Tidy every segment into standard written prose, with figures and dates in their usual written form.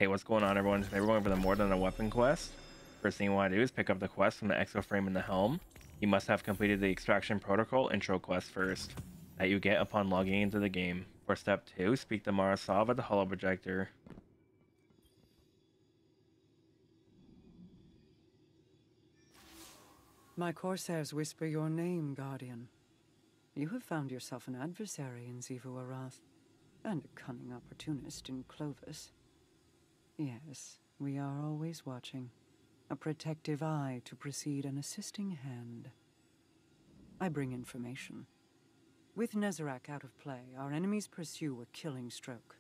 Hey, what's going on, everyone? Today we're going for the More Than a Weapon quest. First thing you want to do is pick up the quest from the exo frame in the helm. You must have completed the Extraction Protocol intro quest first, that you get upon logging into the game. For step 2, speak to Mara Sov at the Holo Projector. My Corsairs whisper your name, Guardian. You have found yourself an adversary in Xivu Arath, and a cunning opportunist in Clovis. Yes, we are always watching. A protective eye to precede an assisting hand. I bring information. With Nezarec out of play, our enemies pursue a killing stroke.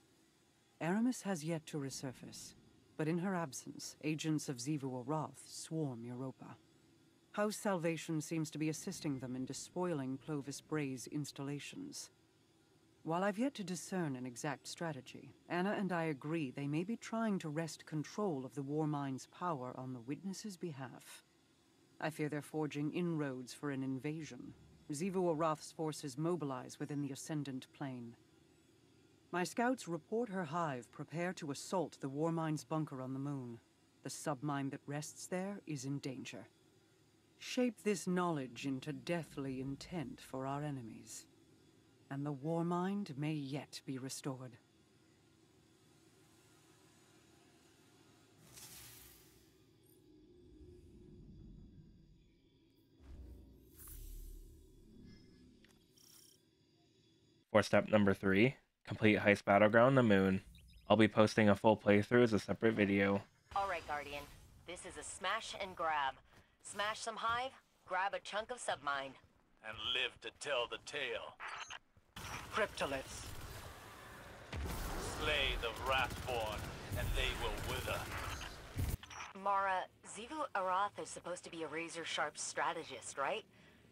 Aramis has yet to resurface, but in her absence, agents of Xivu Arath swarm Europa. House Salvation seems to be assisting them in despoiling Clovis Bray's installations. While I've yet to discern an exact strategy, Anna and I agree they may be trying to wrest control of the Warmind's power on the Witness's behalf. I fear they're forging inroads for an invasion. Xivu Arath's forces mobilize within the Ascendant Plane. My scouts report her hive prepare to assault the Warmind's bunker on the moon. The submind that rests there is in danger. Shape this knowledge into deathly intent for our enemies, and the Warmind may yet be restored. For step number 3, complete Heist Battleground on the moon. I'll be posting a full playthrough as a separate video. Alright, Guardian. This is a smash and grab. Smash some hive, grab a chunk of submind. And live to tell the tale. Cryptoliths. Slay the Wrathborn, and they will wither. Mara, Xivu Arath is supposed to be a razor-sharp strategist, right?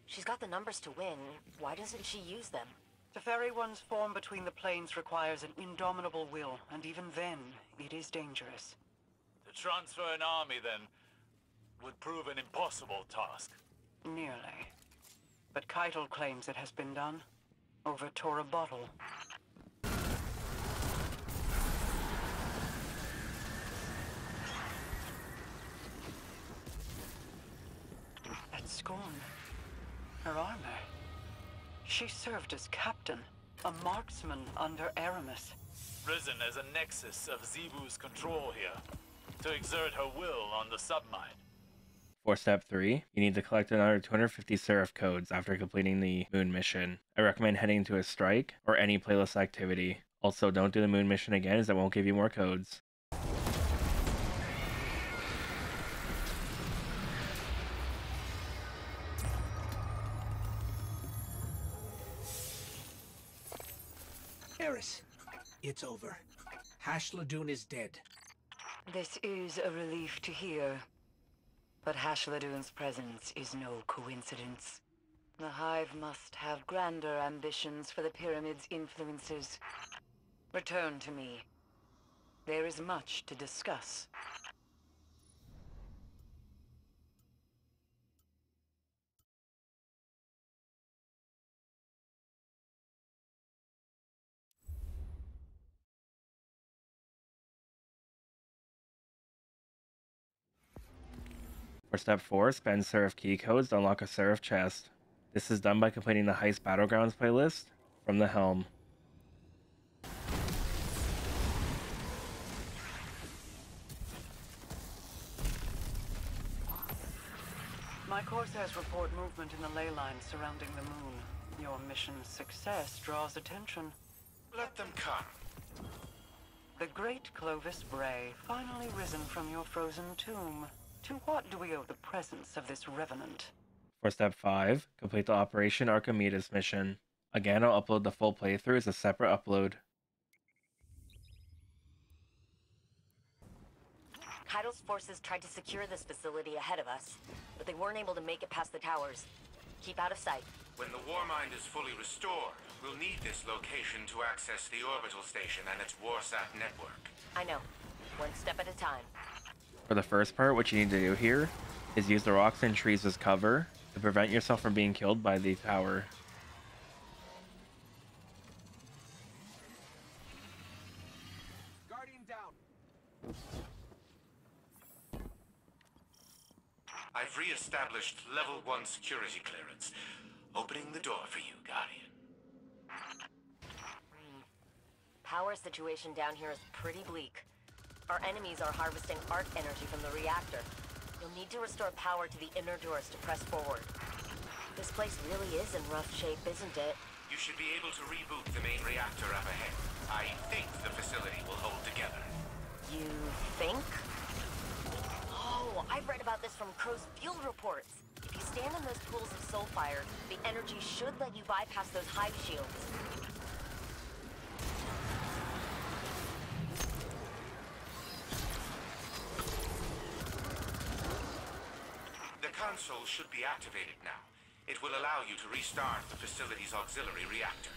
She's got the numbers to win. Why doesn't she use them? To ferry one's form between the planes requires an indomitable will, and even then, it is dangerous. To transfer an army, then, would prove an impossible task. Nearly. But Keitel claims it has been done. Over Tora Bottle. At Scorn. Her armor. She served as captain, a marksman under Aramis. Risen as a nexus of Xivu's control here, to exert her will on the submind. For step 3, you need to collect another 250 Seraph codes after completing the moon mission. I recommend heading to a strike or any playlist activity. Also, don't do the moon mission again as it won't give you more codes. Eris, it's over. Hashladoon is dead. This is a relief to hear. But Hashladoon's presence is no coincidence. The Hive must have grander ambitions for the Pyramid's influences. Return to me. There is much to discuss. For step 4, spend Seraph key codes to unlock a Seraph chest. This is done by completing the Heist Battlegrounds playlist from the helm. My Corsairs report movement in the ley lines surrounding the moon. Your mission's success draws attention. Let them come. The great Clovis Bray, finally risen from your frozen tomb. To what do we owe the presence of this revenant? For step 5, complete the Operation Archimedes mission. Again, I'll upload the full playthrough as a separate upload. Keitel's forces tried to secure this facility ahead of us, but they weren't able to make it past the towers. Keep out of sight. When the Warmind is fully restored, we'll need this location to access the orbital station and its Warsat network. I know. One step at a time. For the first part, what you need to do here is use the rocks and trees as cover to prevent yourself from being killed by the tower. Guardian down. I've re-established level 1 security clearance, opening the door for you, Guardian. Power situation down here is pretty bleak. Our enemies are harvesting arc energy from the reactor. You'll need to restore power to the inner doors to press forward. This place really is in rough shape, isn't it? You should be able to reboot the main reactor up ahead. I think the facility will hold together. You think? Oh, I've read about this from Crow's field reports. If you stand in those pools of soulfire, the energy should let you bypass those hive shields. The console should be activated now. It will allow you to restart the facility's auxiliary reactor.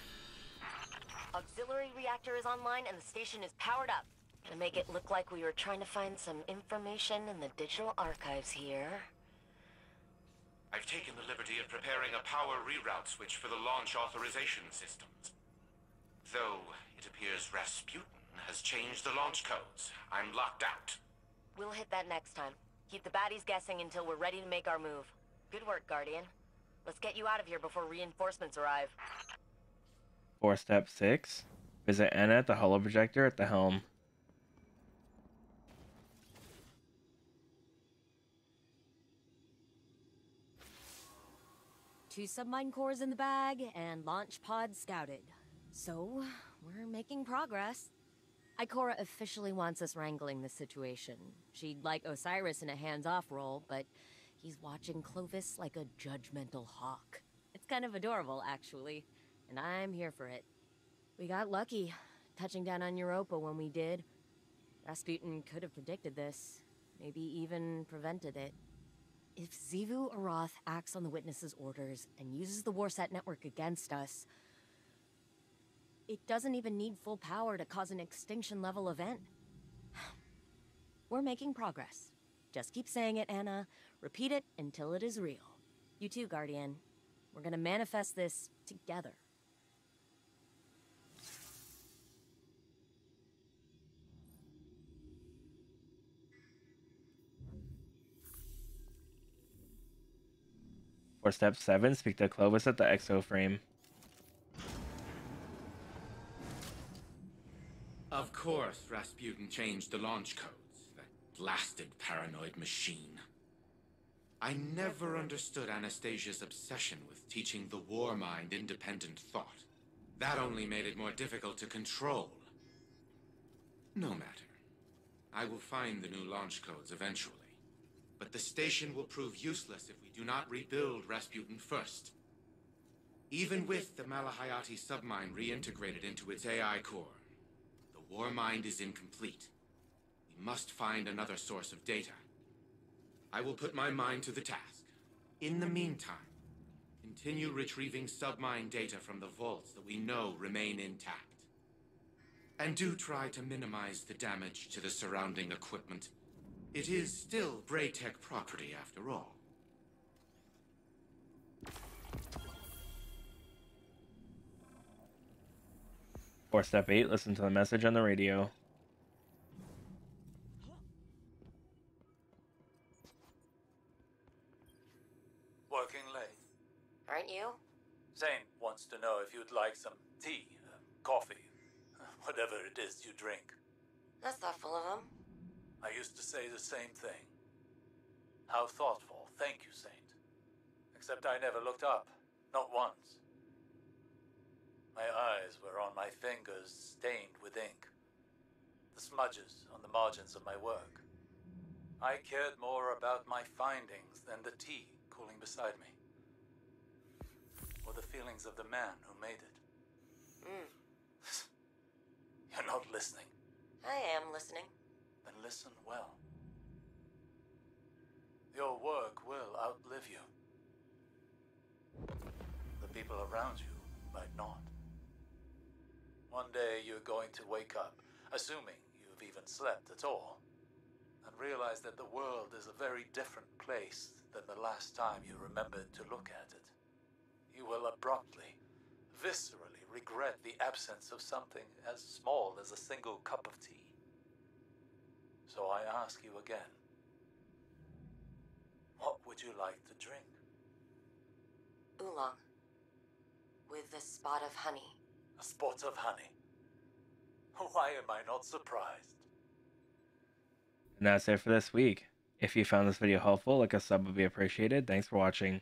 Auxiliary reactor is online and the station is powered up. To make it look like we were trying to find some information in the digital archives here. I've taken the liberty of preparing a power reroute switch for the launch authorization systems. Though it appears Rasputin has changed the launch codes. I'm locked out. We'll hit that next time. Keep the baddies guessing until we're ready to make our move. Good work, Guardian. Let's get you out of here before reinforcements arrive. 4-step 6. Visit Anna at the Holo Projector at the HELM. Two submine cores in the bag, and launch pods scouted. So, we're making progress. Ikora officially wants us wrangling this situation. She'd like Osiris in a hands-off role, but he's watching Clovis like a judgmental hawk. It's kind of adorable, actually, and I'm here for it. We got lucky, touching down on Europa when we did. Rasputin could have predicted this, maybe even prevented it. If Xivu Arath acts on the witness's orders and uses the Warsat network against us, it doesn't even need full power to cause an extinction-level event. We're making progress. Just keep saying it, Anna. Repeat it until it is real. You too, Guardian. We're gonna manifest this together. For step 7, speak to Clovis at the exoframe. Of course, Rasputin changed the launch codes. That blasted paranoid machine. I never understood Anastasia's obsession with teaching the war mind independent thought. That only made it more difficult to control. No matter. I will find the new launch codes eventually. But the station will prove useless if we do not rebuild Rasputin first. Even with the Malahayati submine reintegrated into its AI core, the war mind is incomplete. We must find another source of data. I will put my mind to the task. In the meantime, continue retrieving submine data from the vaults that we know remain intact. And do try to minimize the damage to the surrounding equipment. It is still Braytech property after all. For step 8, listen to the message on the radio. Working late. Aren't you? Zane wants to know if you'd like some tea, coffee, whatever it is you drink. That's thoughtful of him. I used to say the same thing. How thoughtful. Thank you, Saint. Except I never looked up. Not once. My eyes were on my fingers stained with ink. The smudges on the margins of my work. I cared more about my findings than the tea cooling beside me. Or the feelings of the man who made it. You're not listening. I am listening. Then listen well. Your work will outlive you. The people around you might not. One day you're going to wake up, assuming you've even slept at all, and realize that the world is a very different place than the last time you remembered to look at it. You will abruptly, viscerally regret the absence of something as small as a single cup of tea. So I ask you again, what will would you like to drink? Oolong. With a spot of honey. A spot of honey? Why am I not surprised? And that's it for this week. If you found this video helpful, like a sub would be appreciated. Thanks for watching.